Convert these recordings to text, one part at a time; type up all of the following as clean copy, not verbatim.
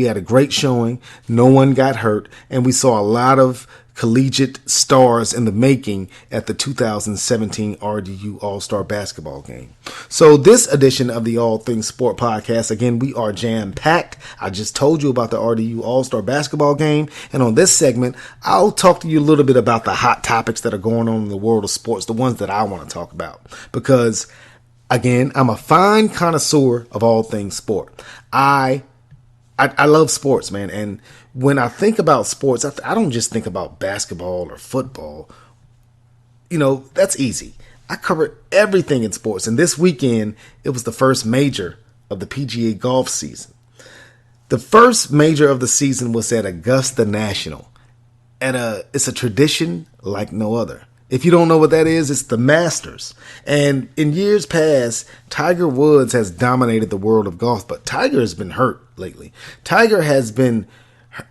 We had a great showing. No one got hurt, and we saw a lot of collegiate stars in the making at the 2017 RDU All-Star Basketball Game. So this edition of the All Things Sport podcast, again, we are jam-packed. I just told you about the RDU All-Star Basketball Game, and on this segment, I'll talk to you a little bit about the hot topics that are going on in the world of sports, the ones that I want to talk about, because, again, I'm a fine connoisseur of all things sport. I love sports, man. And when I think about sports, I don't just think about basketball or football. You know, that's easy. I cover everything in sports. And this weekend, it was the first major of the PGA golf season. The first major of the season was at Augusta National. It's a tradition like no other. If you don't know what that is, it's the Masters. And in years past, Tiger Woods has dominated the world of golf, but Tiger has been hurt lately.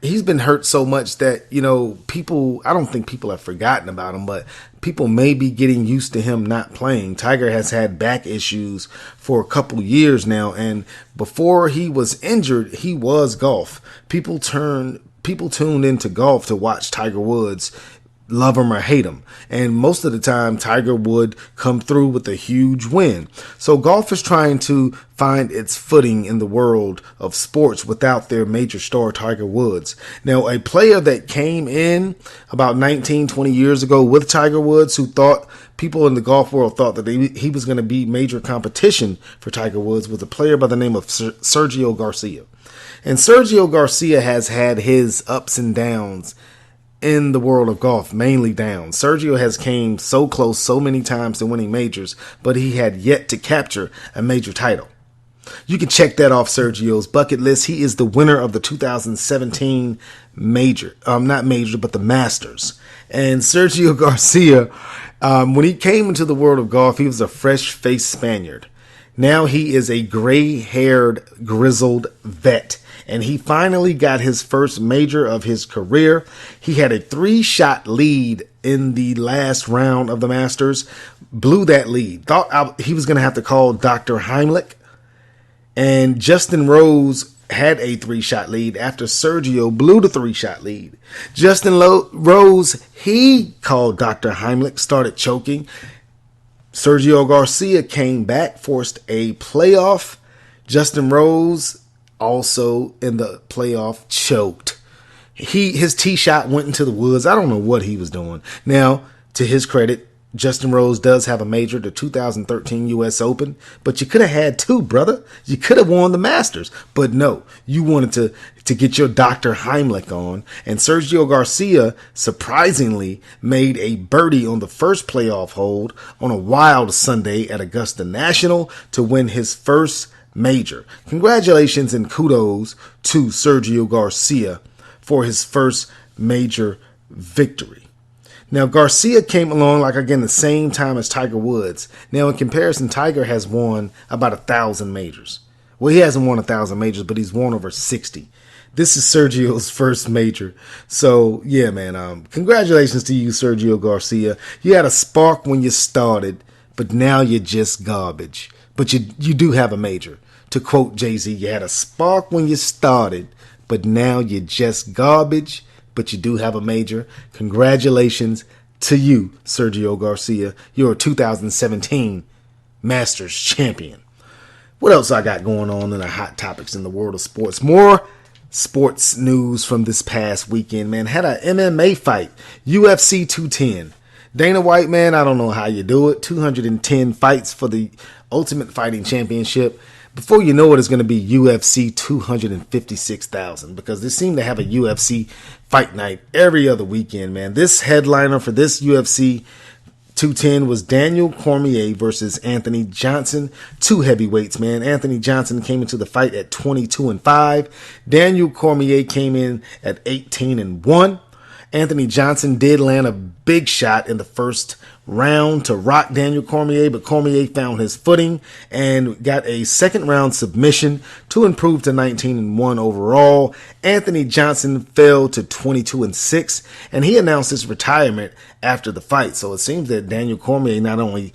He's been hurt so much that, I don't think people have forgotten about him, but people may be getting used to him not playing. Tiger has had back issues for a couple years now, and before he was injured, he was golf. People tuned into golf to watch Tiger Woods, love him or hate him. And most of the time, Tiger would come through with a huge win. So golf is trying to find its footing in the world of sports without their major star, Tiger Woods. Now, a player that came in about 19, 20 years ago with Tiger Woods, who thought people in the golf world thought that he was going to be major competition for Tiger Woods, was a player by the name of Sergio Garcia. And Sergio Garcia has had his ups and downs in the world of golf, mainly down. Sergio has came so close so many times to winning majors, but he had yet to capture a major title. You can check that off Sergio's bucket list. He is the winner of the 2017 the Masters. And Sergio Garcia, when he came into the world of golf, he was a fresh-faced Spaniard. Now he is a gray-haired, grizzled vet. And he finally got his first major of his career. He had a 3-shot lead in the last round of the Masters, blew that lead. Thought he was going to have to call Dr. Heimlich. And Justin Rose had a 3-shot lead after Sergio blew the 3-shot lead. Justin Rose, he called Dr. Heimlich, started choking. Sergio Garcia came back, forced a playoff. Justin Rose also in the playoff choked. His tee shot went into the woods. I don't know what he was doing. Now, to his credit, Justin Rose does have a major, the 2013 U.S. Open, but you could have had two, brother. You could have won the Masters, but no, you wanted to get your Dr. Heimlich on, and Sergio Garcia surprisingly made a birdie on the first playoff hole on a wild Sunday at Augusta National to win his first major. Congratulations and kudos to Sergio Garcia for his first major victory. Now, Garcia came along the same time as Tiger Woods. Now, in comparison, Tiger has won about 1,000 majors. Well, he hasn't won 1,000 majors, but he's won over 60. This is Sergio's first major. So, yeah, man, congratulations to you, Sergio Garcia. You had a spark when you started, but now you're just garbage. But you do have a major. To quote Jay-Z, you had a spark when you started, but now you're just garbage, but you do have a major. Congratulations to you, Sergio Garcia. You're a 2017 Masters champion. What else I got going on in the hot topics in the world of sports? More sports news from this past weekend, man. Had an MMA fight, UFC 210. Dana White, man, I don't know how you do it. 210 fights for the Ultimate Fighting Championship. Before you know it, it's going to be UFC 256,000 because they seem to have a UFC fight night every other weekend, man. This headliner for this UFC 210 was Daniel Cormier versus Anthony Johnson. Two heavyweights, man. Anthony Johnson came into the fight at 22-5. Daniel Cormier came in at 18-1. Anthony Johnson did land a big shot in the first round to rock Daniel Cormier, but Cormier found his footing and got a second round submission to improve to 19-1 overall. Anthony Johnson fell to 22-6, and he announced his retirement after the fight. So it seems that Daniel Cormier not only,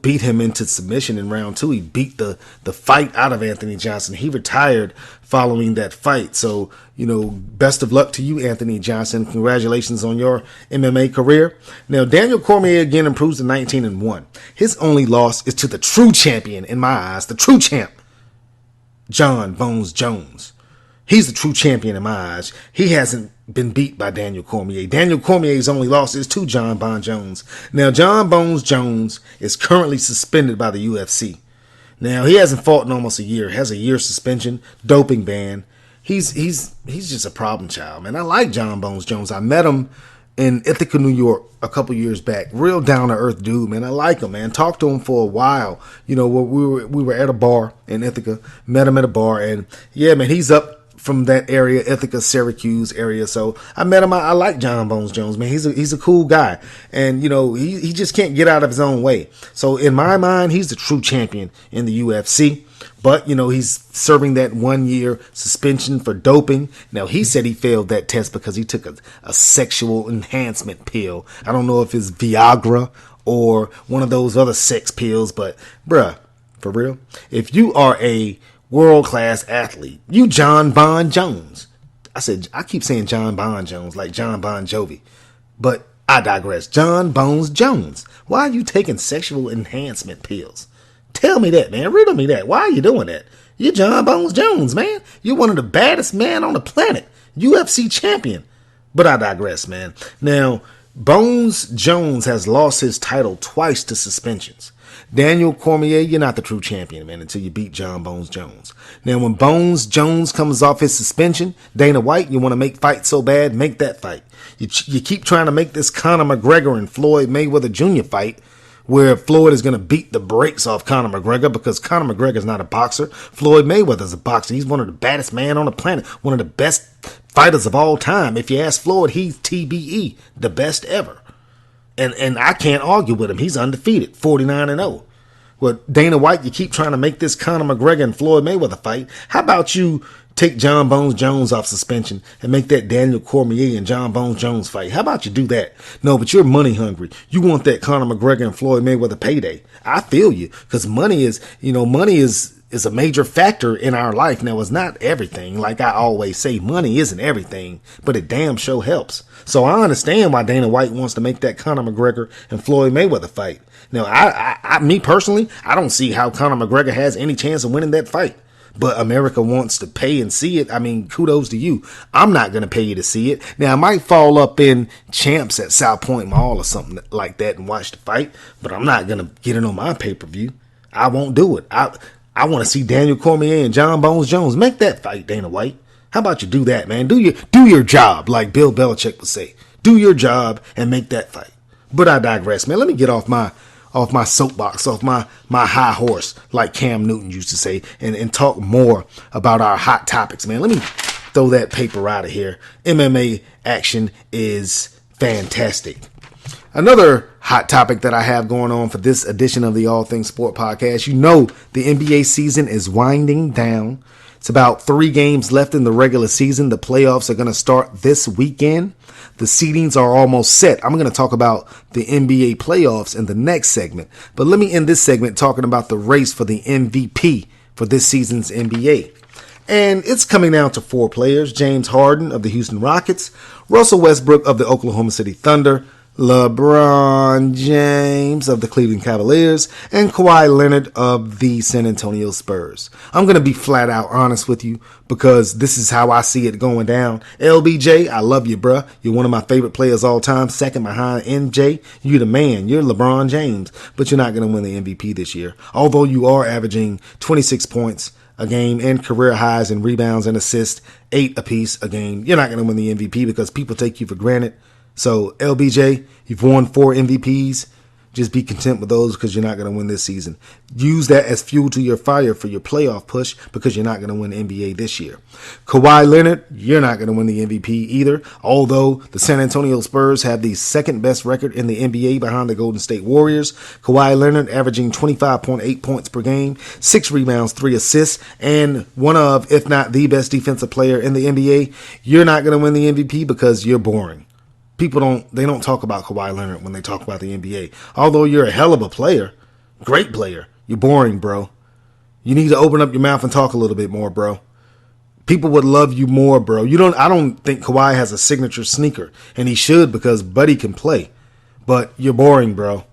beat him into submission in round 2. He beat the fight out of Anthony Johnson. He retired following that fight. So, best of luck to you, Anthony Johnson. Congratulations on your MMA career. Now, Daniel Cormier again improves to 19-1. His only loss is to the true champion in my eyes, the true champ, John Bones Jones. He's the true champion in my eyes. He hasn't been beat by Daniel Cormier. Daniel Cormier's only loss is to John Bones Jones. Now, John Bones Jones is currently suspended by the UFC. Now, he hasn't fought in almost a year. Has a year suspension, doping ban. He's just a problem child, man. I like John Bones Jones. I met him in Ithaca, New York a couple years back. Real down-to-earth dude, man. I like him, man. Talked to him for a while. We were at a bar in Ithaca. Met him at a bar, and yeah, man, he's up from that area, Ithaca, Syracuse area. So I met him. I like John Bones Jones, man. He's a cool guy. And, he just can't get out of his own way. So in my mind, he's the true champion in the UFC. But, he's serving that 1-year suspension for doping. Now, he said he failed that test because he took a sexual enhancement pill. I don't know if it's Viagra or one of those other sex pills, but bruh, for real, if you are a world-class athlete, you John Bon Jones. I keep saying John Bon Jones like John Bon Jovi, but I digress. John Bones Jones. Why are you taking sexual enhancement pills? Tell me that, man. Riddle me that. Why are you doing that? You're John Bones Jones, man. You're one of the baddest men on the planet. UFC champion. But I digress, man. Now, Bones Jones has lost his title twice to suspensions. Daniel Cormier, you're not the true champion, man, until you beat John Bones Jones. Now, when Bones Jones comes off his suspension, Dana White, you want to make fights so bad, make that fight. You keep trying to make this Conor McGregor and Floyd Mayweather Jr. fight where Floyd is going to beat the brakes off Conor McGregor because Conor McGregor is not a boxer. Floyd Mayweather is a boxer. He's one of the baddest men on the planet, one of the best fighters of all time. If you ask Floyd, he's TBE, the best ever. And I can't argue with him. He's undefeated, 49-0. Well, Dana White, you keep trying to make this Conor McGregor and Floyd Mayweather fight. How about you take John Bones Jones off suspension and make that Daniel Cormier and John Bones Jones fight? How about you do that? No, but you're money hungry. You want that Conor McGregor and Floyd Mayweather payday. I feel you, because money is a major factor in our life. Now, it's not everything. Like I always say, money isn't everything, but it damn sure helps. So I understand why Dana White wants to make that Conor McGregor and Floyd Mayweather fight. Now, me personally, I don't see how Conor McGregor has any chance of winning that fight. But America wants to pay and see it. I mean, kudos to you. I'm not going to pay you to see it. Now, I might fall up in Champs at South Point Mall or something like that and watch the fight, but I'm not going to get it on my pay-per-view. I won't do it. I want to see Daniel Cormier and John Bones Jones make that fight, Dana White. How about you do that, man? Do your job, like Bill Belichick would say. Do your job and make that fight. But I digress, man. Let me get off my soapbox, off my high horse, like Cam Newton used to say, and talk more about our hot topics, man. Let me throw that paper out of here. MMA action is fantastic. Another hot topic that I have going on for this edition of the All Things Sport podcast, the NBA season is winding down. It's about 3 games left in the regular season. The playoffs are going to start this weekend. The seedings are almost set. I'm going to talk about the NBA playoffs in the next segment. But let me end this segment talking about the race for the MVP for this season's NBA. And it's coming down to 4 players: James Harden of the Houston Rockets, Russell Westbrook of the Oklahoma City Thunder, LeBron James of the Cleveland Cavaliers, and Kawhi Leonard of the San Antonio Spurs. I'm going to be flat out honest with you because this is how I see it going down. LBJ, I love you, bruh. You're one of my favorite players all time, second behind MJ. You're the man. You're LeBron James, but you're not going to win the MVP this year. Although you are averaging 26 points a game and career highs in rebounds and assists, 8 apiece a game. You're not going to win the MVP because people take you for granted. So, LBJ, you've won 4 MVPs. Just be content with those because you're not going to win this season. Use that as fuel to your fire for your playoff push because you're not going to win the NBA this year. Kawhi Leonard, you're not going to win the MVP either. Although the San Antonio Spurs have the second best record in the NBA behind the Golden State Warriors. Kawhi Leonard averaging 25.8 points per game, 6 rebounds, 3 assists, and one of, if not the best defensive player in the NBA. You're not going to win the MVP because you're boring. People don't talk about Kawhi Leonard when they talk about the NBA. Although you're a hell of a player, Great player. You're boring, bro. You need to open up your mouth and talk a little bit more, bro. People would love you more, bro. I don't think Kawhi has a signature sneaker, and he should because Buddy can play. But you're boring, bro.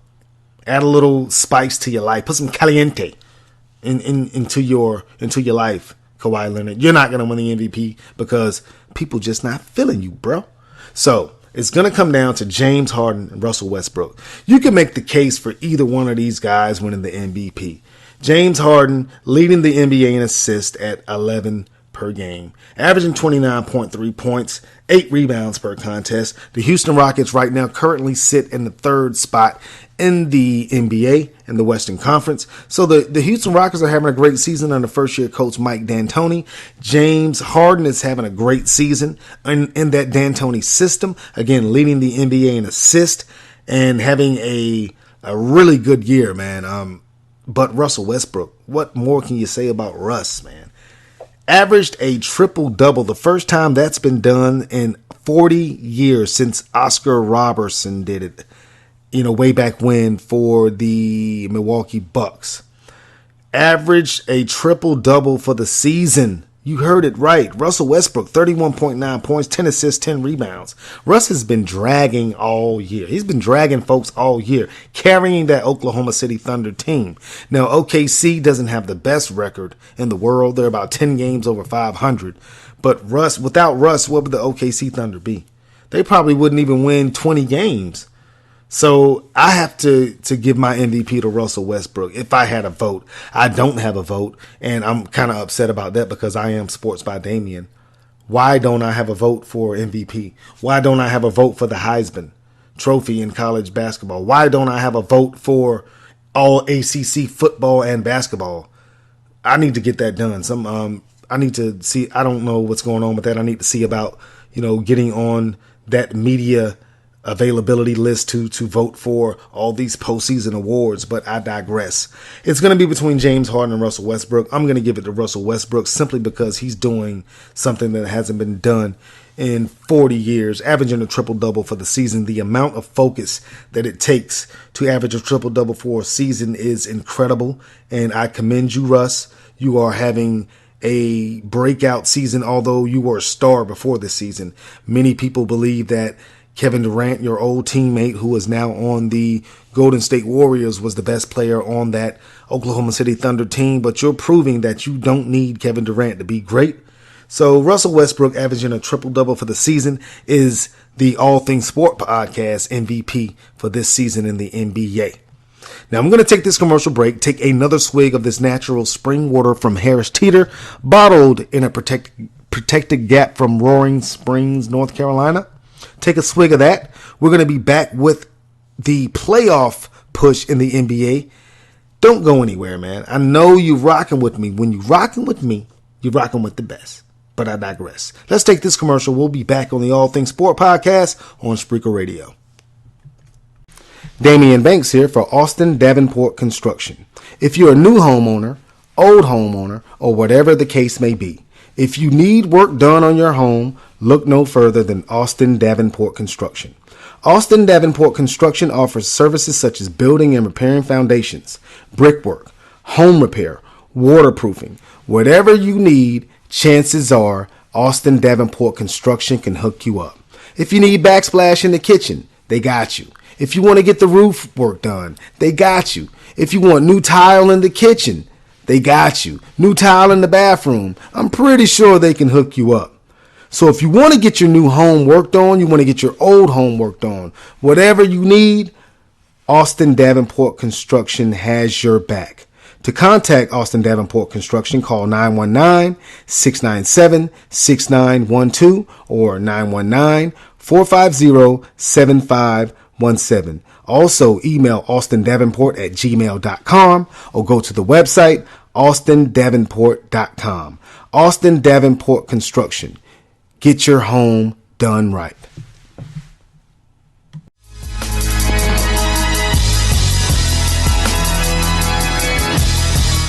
Add a little spice to your life. Put some caliente into your life, Kawhi Leonard. You're not going to win the MVP because people just not feeling you, bro. So it's going to come down to James Harden and Russell Westbrook. You can make the case for either one of these guys winning the MVP. James Harden leading the NBA in assists at 11 per game, averaging 29.3 points, 8 rebounds per contest. The Houston Rockets right now currently sit in the 3rd spot in the NBA in the Western Conference. So the Houston Rockets are having a great season under first-year coach Mike D'Antoni. James Harden is having a great season in that D'Antoni system, again leading the NBA in assists and having a really good year, man. But Russell Westbrook, what more can you say about Russ, man? Averaged a triple-double, the first time that's been done in 40 years since Oscar Robertson did it, way back when for the Milwaukee Bucks. Averaged a triple-double for the season. You heard it right. Russell Westbrook, 31.9 points, 10 assists, 10 rebounds. Russ has been dragging all year. He's been dragging folks all year, carrying that Oklahoma City Thunder team. Now, OKC doesn't have the best record in the world. They're about 10 games over 500. But without Russ, what would the OKC Thunder be? They probably wouldn't even win 20 games. So I have to give my MVP to Russell Westbrook if I had a vote. I don't have a vote, and I'm kind of upset about that because I am Sports by Damien. Why don't I have a vote for MVP? Why don't I have a vote for the Heisman Trophy in college basketball? Why don't I have a vote for all ACC football and basketball? I need to get that done. I need to see. I don't know what's going on with that. I need to see about getting on that media availability list to vote for all these postseason awards, but I digress. It's going to be between James Harden and Russell Westbrook. I'm going to give it to Russell Westbrook simply because he's doing something that hasn't been done in 40 years, averaging a triple-double for the season. The amount of focus that it takes to average a triple-double for a season is incredible, and I commend you, Russ. You are having a breakout season, although you were a star before this season. Many people believe that Kevin Durant, your old teammate who is now on the Golden State Warriors, was the best player on that Oklahoma City Thunder team, but you're proving that you don't need Kevin Durant to be great. So Russell Westbrook averaging a triple-double for the season is the All Things Sport podcast MVP for this season in the NBA. Now I'm going to take this commercial break, take another swig of this natural spring water from Harris Teeter, bottled in a protected gap from Roaring Springs, North Carolina. Take a swig of that. We're going to be back with the playoff push in the NBA. Don't go anywhere, man. I know you're rocking with me. When you're rocking with me, you're rocking with the best. But I digress. Let's take this commercial. We'll be back on the All Things Sport podcast on Spreaker Radio. Damian Banks here for Austin Davenport Construction. If you're a new homeowner, old homeowner, or whatever the case may be, if you need work done on your home, look no further than Austin Davenport Construction. Austin Davenport Construction offers services such as building and repairing foundations, brickwork, home repair, waterproofing. Whatever you need, chances are Austin Davenport Construction can hook you up. If you need backsplash in the kitchen, they got you. If you want to get the roof work done, they got you. If you want new tile in the kitchen, they got you. New tile in the bathroom, I'm pretty sure they can hook you up. So if you want to get your new home worked on, you want to get your old home worked on, whatever you need, Austin Davenport Construction has your back. To contact Austin Davenport Construction, call 919-697-6912 or 919-450-7517. Also, email austindavenport@gmail.com or go to the website austindavenport.com. Austin Davenport Construction. Get your home done right.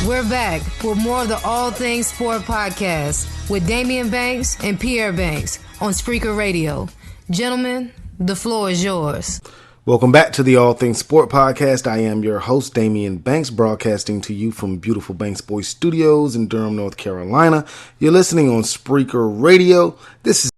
We're back with more of the All Things Sport podcast with Damian Banks and Pierre Banks on Spreaker Radio. Gentlemen, the floor is yours. Welcome back to the All Things Sport Podcast. I am your host, Damian Banks, broadcasting to you from beautiful Banks Boys Studios in Durham, North Carolina. You're listening on Spreaker Radio. This is